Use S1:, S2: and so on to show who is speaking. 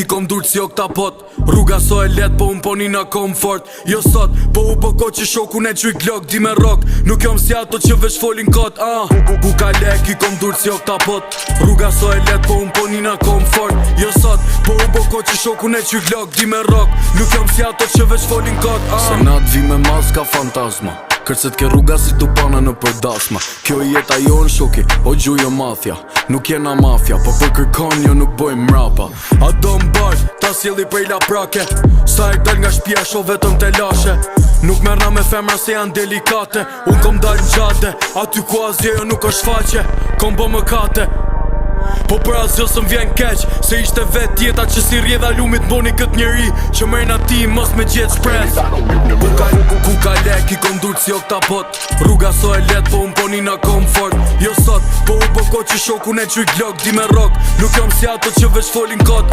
S1: lek i kom dur si o këta pot. Rruga so e let po unë poni na komfort. Jo sot, po u bëko që shokun e quj glok di me rock. Nuk jom si ato që veç folin kot. Ku ka lek i kom dur si o këta pot. Rruga so e let po unë poni na komfort. Jo sot, po u bëko që shokun e quj glok di me rock. Nuk jom si ato që veç folin kot. Se nat vi me maska fantazma. Kërcet ke rruga si tu pana në përdasma. Kjo jeta jo në shoki, o gjujo mafja. Nuk jena mafja, po për kërkon jo nuk bojmë mrapa. A do m'bar, ta sjeli prej la prake. Sa e dal nga shpia sho vetëm te lashe. Nuk merna me femra se janë delikate. Unë kom dal n'gjade, aty ku asgjejo nuk është faqe. Kom bo më kate, po për asgjë së m'vjen keq. Se ishte vet tjeta që si rjedha lumit mboni kët njeri që mërna ti mos me gjet shpres. Ku ka lek i kom dur si o këta pot. Rruga so e let po unë poni na komfort. Jo sot, po u bëko që shokun e quj glok di me rock. Nuk jom si ato që veç folin kot.